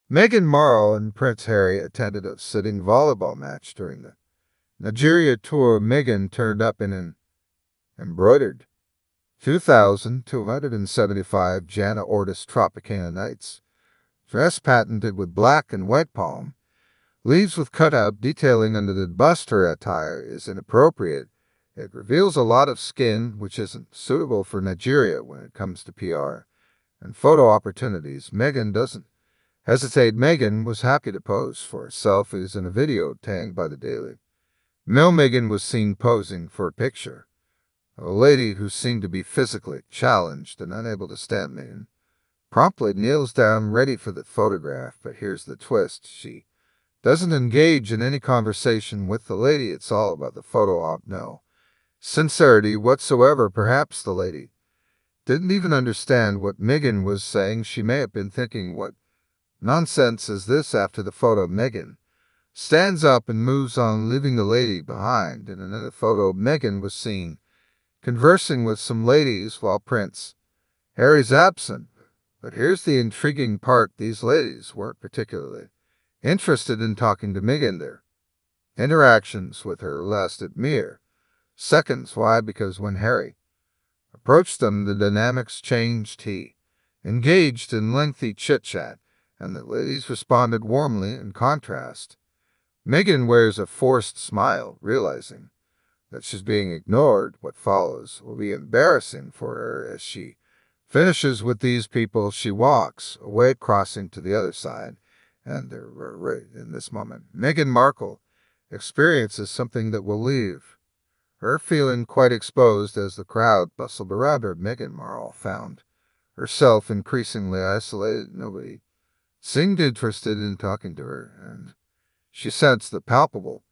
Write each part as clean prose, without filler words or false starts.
Meghan Markle and Prince Harry attended a sitting volleyball match during the Nigeria tour. Meghan turned up in an embroidered 2,275 Jana Ortis Tropicana Nights dress patented with black and white palm leaves with cutout detailing under the bust. Her attire is inappropriate. It reveals a lot of skin, which isn't suitable for Nigeria when it comes to PR and photo opportunities. Meghan doesn't hesitate. Meghan was happy to pose for selfies in a video tagged by the Daily Mail. Meghan was seen posing for a picture of a lady who seemed to be physically challenged and unable to stand. Meghan promptly kneels down ready for the photograph, but here's the twist. She doesn't engage in any conversation with the lady. It's all about the photo op. No sincerity whatsoever. Perhaps the lady didn't even understand what Meghan was saying. She may have been thinking, what nonsense is this? After the photo, Meghan stands up and moves on, leaving the lady behind. In another photo, Meghan was seen conversing with some ladies while Prince Harry's absent. But here's the intriguing part. These ladies weren't particularly interested in talking to Meghan. Their interactions with her lasted mere seconds. Why? Because when Harry approached them, the dynamics changed. He engaged in lengthy chit-chat, and the ladies responded warmly. In contrast, Meghan wears a forced smile, realizing that she's being ignored. What follows will be embarrassing for her. As she finishes with these people, she walks away, crossing to the other side. And in this moment, Meghan Markle experiences something that will leave her feeling quite exposed. As the crowd bustled around her, Meghan Markle found herself increasingly isolated. Nobody seemed interested in talking to her, and she sensed the palpable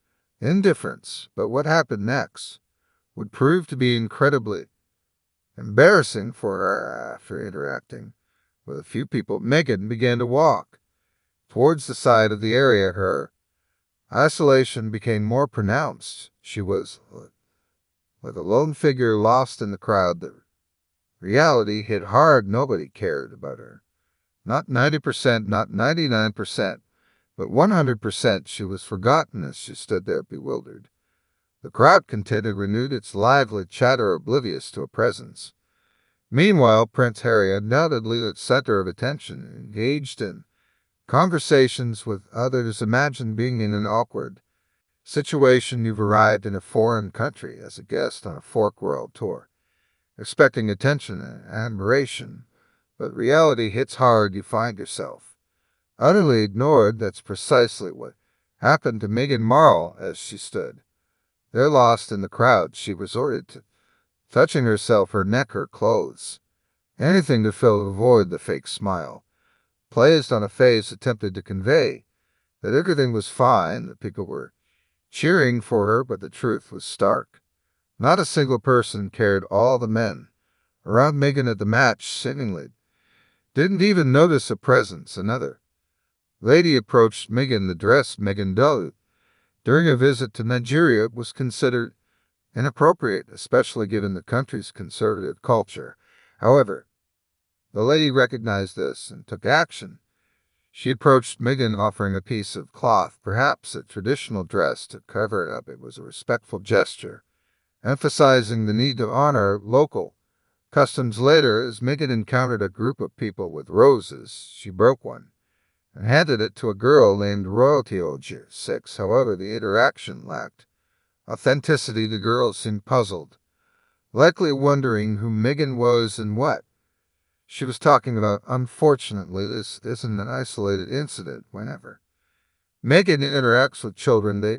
indifference. But what happened next would prove to be incredibly embarrassing for her. After interacting with a few people, Meghan began to walk towards the side of the area. Her isolation became more pronounced. She was like a lone figure lost in the crowd. The reality hit hard. Nobody cared about her. Not 90%, not 99%, but 100%. She was forgotten as she stood there bewildered. The crowd continued, renewed its lively chatter, oblivious to a presence. Meanwhile, Prince Harry, undoubtedly the center of attention, engaged in conversations with others. Imagine being in an awkward situation. You've arrived in a foreign country as a guest on a fork world tour, expecting attention and admiration, but reality hits hard. You find yourself utterly ignored. That's precisely what happened to Meghan Markle as she stood there lost in the crowd. She resorted to touching herself, her neck, her clothes, anything to fill the void. The fake smile placed on a face attempted to convey that everything was fine, that people were cheering for her, but the truth was stark. Not a single person cared. All the men around Meghan at the match seemingly didn't even notice a presence. Another lady approached Meghan. The dress Meghan wore during a visit to Nigeria was considered inappropriate, especially given the country's conservative culture. However, the lady recognized this and took action. She approached Meghan, offering a piece of cloth, perhaps a traditional dress, to cover it up. It was a respectful gesture, emphasizing the need to honor local customs. Later, as Meghan encountered a group of people with roses, she broke one and handed it to a girl named Royalty 6. However, the interaction lacked authenticity. The girl seemed puzzled, likely wondering who Meghan was and what she was talking about. Unfortunately, this isn't an isolated incident. Whenever Meghan interacts with children, they